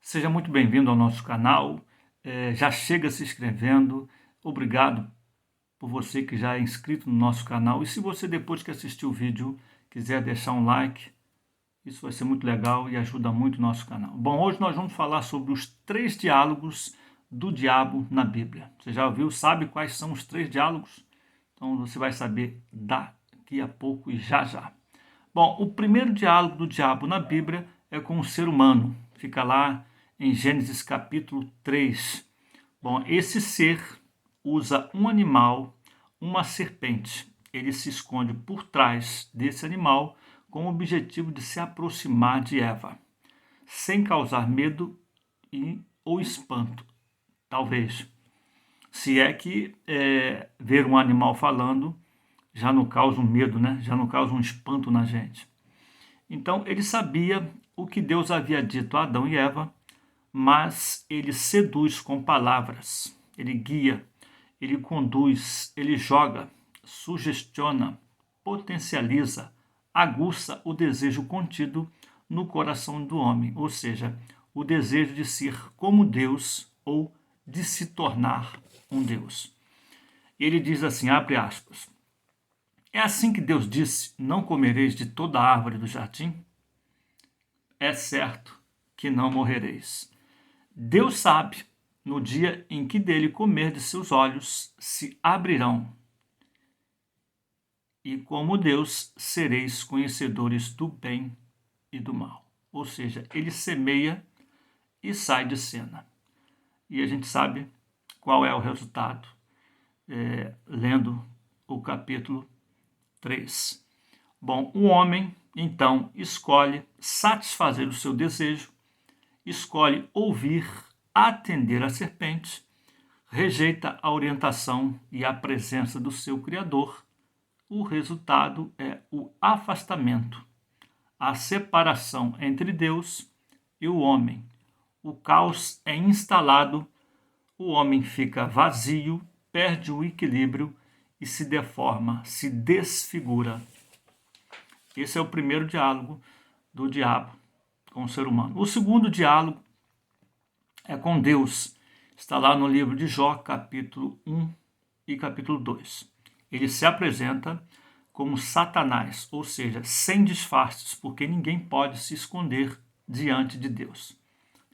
Seja muito bem-vindo ao nosso canal. Já chega se inscrevendo. Obrigado por você que já é inscrito no nosso canal. E se você, depois que assistir o vídeo, quiser deixar um like, isso vai ser muito legal e ajuda muito o nosso canal. Bom, hoje nós vamos falar sobre os 3 diálogos do diabo na Bíblia. Você já ouviu? Sabe quais são os 3 diálogos? Então você vai saber daqui a pouco e já já. Bom, o primeiro diálogo do diabo na Bíblia é com o ser humano. Fica lá em Gênesis capítulo 3. Bom, esse ser usa um animal, uma serpente. Ele se esconde por trás desse animal com o objetivo de se aproximar de Eva, sem causar medo ou espanto, talvez. Se é que ver um animal falando já não causa um medo, né? Já não causa um espanto na gente. Então, ele sabia o que Deus havia dito a Adão e Eva, mas ele seduz com palavras, ele guia, ele conduz, ele joga, sugestiona, potencializa, aguça o desejo contido no coração do homem, ou seja, o desejo de ser como Deus ou de se tornar um Deus. Ele diz assim, abre aspas, é assim que Deus disse, não comereis de toda a árvore do jardim? É certo que não morrereis. Deus sabe, no dia em que dele comer de seus olhos se abrirão. E como Deus, sereis conhecedores do bem e do mal. Ou seja, ele semeia e sai de cena. E a gente sabe qual é o resultado, lendo o capítulo 3. Bom, o homem, então, escolhe satisfazer o seu desejo, escolhe ouvir, atender a serpente, rejeita a orientação e a presença do seu Criador. O resultado é o afastamento, a separação entre Deus e o homem. O caos é instalado, o homem fica vazio, perde o equilíbrio e se deforma, se desfigura. Esse é o primeiro diálogo do diabo com o ser humano. O segundo diálogo é com Deus. Está lá no livro de Jó, capítulo 1 e capítulo 2. Ele se apresenta como Satanás, ou seja, sem disfarces, porque ninguém pode se esconder diante de Deus.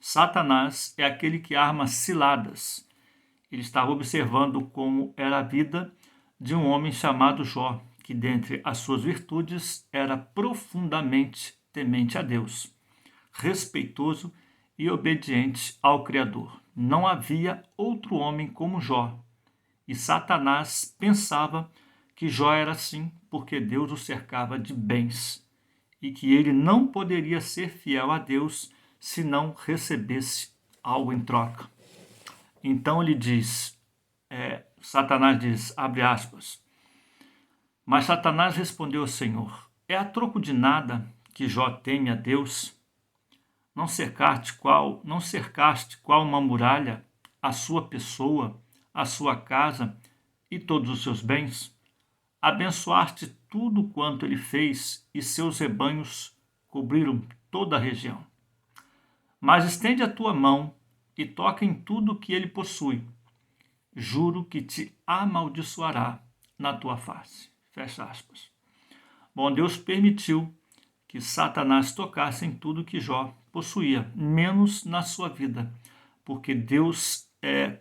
Satanás é aquele que arma ciladas. Ele estava observando como era a vida de um homem chamado Jó, que dentre as suas virtudes era profundamente temente a Deus, respeitoso e obediente ao Criador. Não havia outro homem como Jó. E Satanás pensava que Jó era assim porque Deus o cercava de bens e que ele não poderia ser fiel a Deus se não recebesse algo em troca. Então ele diz, Satanás diz, abre aspas, mas Satanás respondeu ao Senhor, é a troco de nada que Jó teme a Deus? Não cercaste qual uma muralha a sua pessoa, a sua casa e todos os seus bens? Abençoaste tudo quanto ele fez e seus rebanhos cobriram toda a região. Mas estende a tua mão e toca em tudo que ele possui. Juro que te amaldiçoará na tua face. Fecha aspas. Bom, Deus permitiu que Satanás tocasse em tudo que Jó possuía, menos na sua vida, porque Deus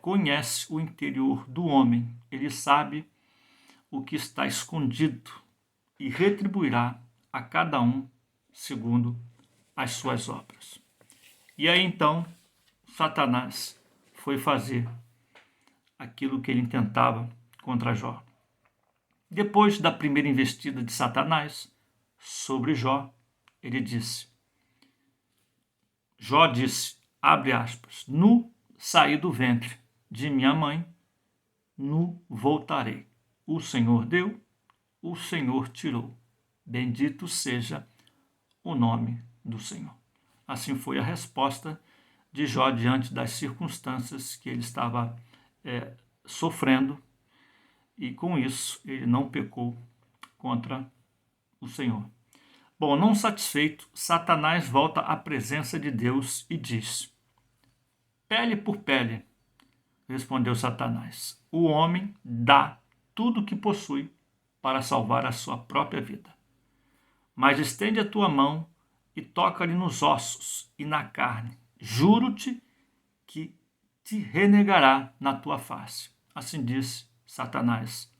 conhece o interior do homem, ele sabe o que está escondido e retribuirá a cada um segundo as suas obras. E aí então, Satanás foi fazer aquilo que ele intentava contra Jó. Depois da primeira investida de Satanás sobre Jó, Jó disse, abre aspas, nu saí do ventre de minha mãe, nu voltarei. O Senhor deu, o Senhor tirou. Bendito seja o nome do Senhor. Assim foi a resposta de Jó diante das circunstâncias que ele estava sofrendo, e com isso ele não pecou contra o Senhor. Bom, não satisfeito, Satanás volta à presença de Deus e diz, pele por pele, respondeu Satanás. O homem dá tudo o que possui para salvar a sua própria vida. Mas estende a tua mão e toca-lhe nos ossos e na carne. Juro-te que te renegará na tua face. Assim disse Satanás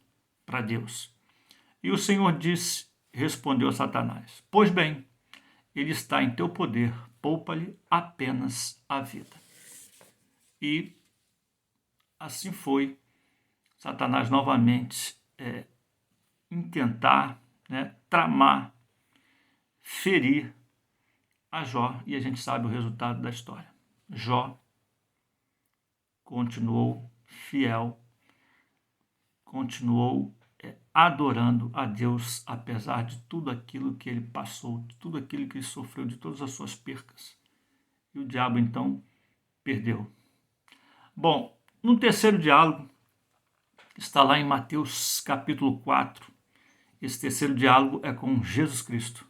para Deus. E o Senhor disse, respondeu a Satanás: Pois bem, ele está em teu poder, poupa-lhe apenas a vida. E assim foi Satanás novamente intentar, tramar, ferir a Jó, e a gente sabe o resultado da história. Jó continuou fiel, continuou adorando a Deus, apesar de tudo aquilo que ele passou, de tudo aquilo que ele sofreu, de todas as suas percas. E o diabo, então, perdeu. Bom, no terceiro diálogo, está lá em Mateus capítulo 4. Esse terceiro diálogo é com Jesus Cristo,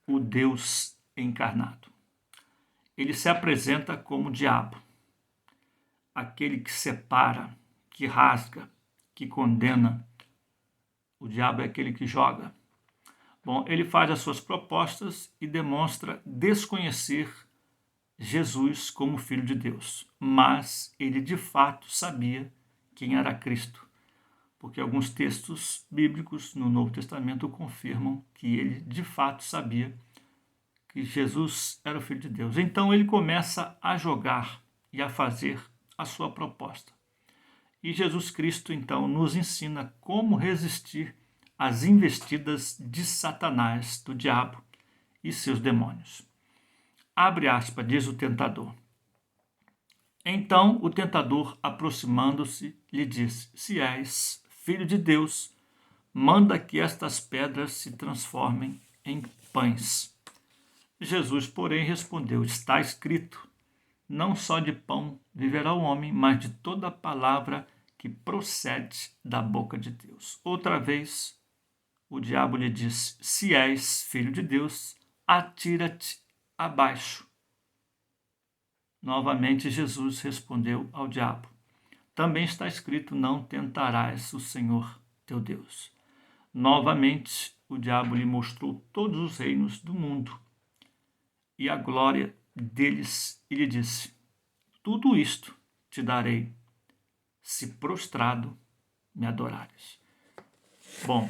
o Deus encarnado. Ele se apresenta como diabo, aquele que separa, que rasga, que condena. O diabo é aquele que joga. Bom, ele faz as suas propostas e demonstra desconhecer Jesus como Filho de Deus. Mas ele de fato sabia quem era Cristo, porque alguns textos bíblicos no Novo Testamento confirmam que ele de fato sabia que Jesus era o Filho de Deus. Então ele começa a jogar e a fazer a sua proposta. E Jesus Cristo, então, nos ensina como resistir às investidas de Satanás, do diabo e seus demônios. Abre aspas, diz o tentador. Então o tentador, aproximando-se, lhe disse: Se és filho de Deus, manda que estas pedras se transformem em pães. Jesus, porém, respondeu: Está escrito, não só de pão viverá o homem, mas de toda palavra que procede da boca de Deus. Outra vez, o diabo lhe disse: Se és filho de Deus, atira-te abaixo. Novamente, Jesus respondeu ao diabo: Também está escrito, não tentarás o Senhor teu Deus. Novamente, o diabo lhe mostrou todos os reinos do mundo e a glória deles, e lhe disse: Tudo isto te darei, se prostrado me adorares. Bom,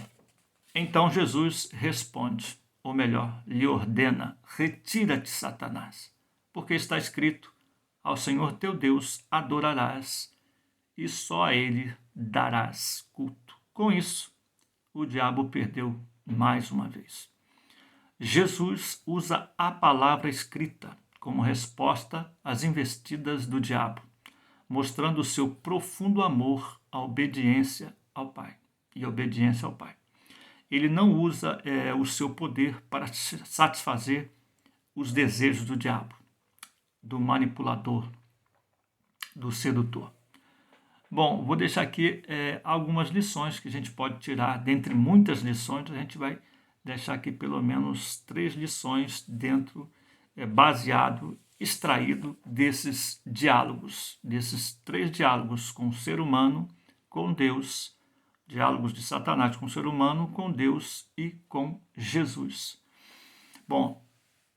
então Jesus responde, ou melhor, lhe ordena: Retira-te, Satanás, porque está escrito: Ao Senhor teu Deus adorarás, e só a ele darás culto. Com isso, o diabo perdeu mais uma vez. Jesus usa a palavra escrita como resposta às investidas do diabo, mostrando o seu profundo amor à obediência ao Pai e obediência ao Pai. Ele não usa o seu poder para satisfazer os desejos do diabo, do manipulador, do sedutor. Bom, vou deixar aqui algumas lições que a gente pode tirar. Dentre muitas lições, a gente vai deixar aqui pelo menos 3 lições dentro, baseado, extraído desses diálogos, desses 3 diálogos com o ser humano, com Deus, diálogos de Satanás com o ser humano, com Deus e com Jesus. Bom,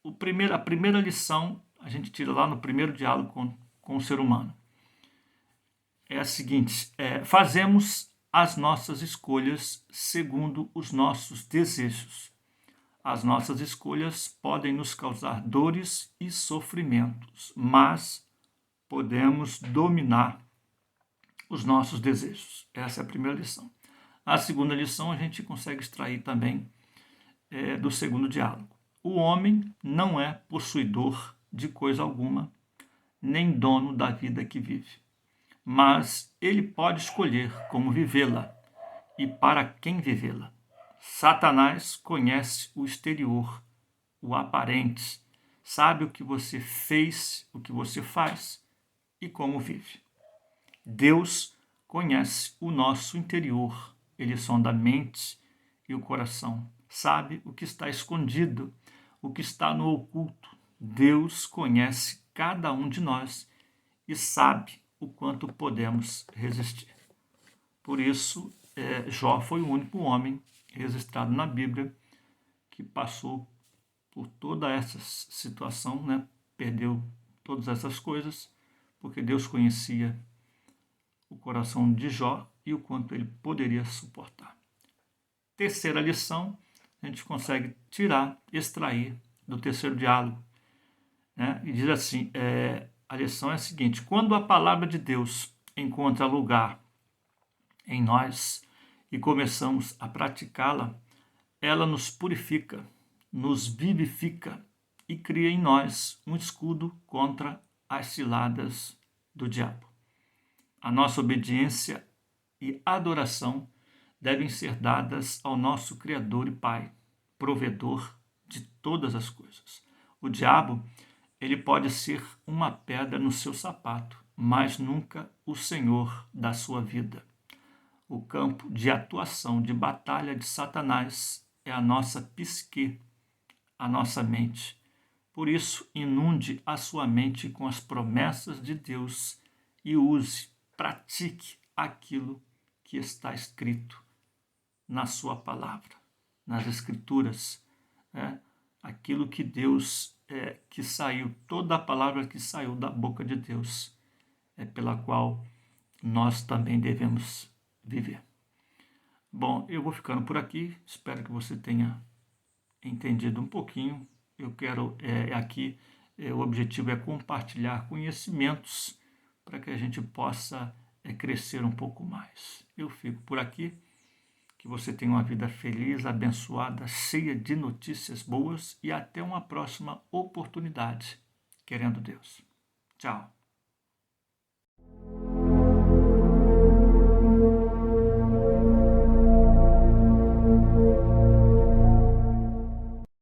a primeira lição a gente tira lá no primeiro diálogo com o ser humano. É a seguinte: fazemos as nossas escolhas segundo os nossos desejos. As nossas escolhas podem nos causar dores e sofrimentos, mas podemos dominar os nossos desejos. Essa é a primeira lição. A segunda lição a gente consegue extrair também do segundo diálogo. O homem não é possuidor de coisa alguma, nem dono da vida que vive. Mas ele pode escolher como vivê-la e para quem vivê-la. Satanás conhece o exterior, o aparente, sabe o que você fez, o que você faz e como vive. Deus conhece o nosso interior, ele sonda a mente e o coração, sabe o que está escondido, o que está no oculto. Deus conhece cada um de nós e sabe o quanto podemos resistir. Por isso, Jó foi o único homem registrado na Bíblia que passou por toda essa situação, né? Perdeu todas essas coisas, porque Deus conhecia o coração de Jó e o quanto ele poderia suportar. Terceira lição, a gente consegue extrair do terceiro diálogo, né? E diz assim, a lição é a seguinte: quando a palavra de Deus encontra lugar em nós e começamos a praticá-la, ela nos purifica, nos vivifica e cria em nós um escudo contra as ciladas do diabo. A nossa obediência e adoração devem ser dadas ao nosso Criador e Pai, provedor de todas as coisas. O diabo, ele pode ser uma pedra no seu sapato, mas nunca o Senhor da sua vida. O campo de atuação, de batalha de Satanás é a nossa psique, a nossa mente. Por isso, inunde a sua mente com as promessas de Deus e use, pratique aquilo que está escrito na sua palavra, nas escrituras, aquilo que Deus, que saiu, toda a palavra que saiu da boca de Deus, pela qual nós também devemos viver. Bom, eu vou ficando por aqui, espero que você tenha entendido um pouquinho. Eu quero aqui, o objetivo é compartilhar conhecimentos para que a gente possa crescer um pouco mais. Eu fico por aqui, que você tenha uma vida feliz, abençoada, cheia de notícias boas e até uma próxima oportunidade, querendo Deus. Tchau.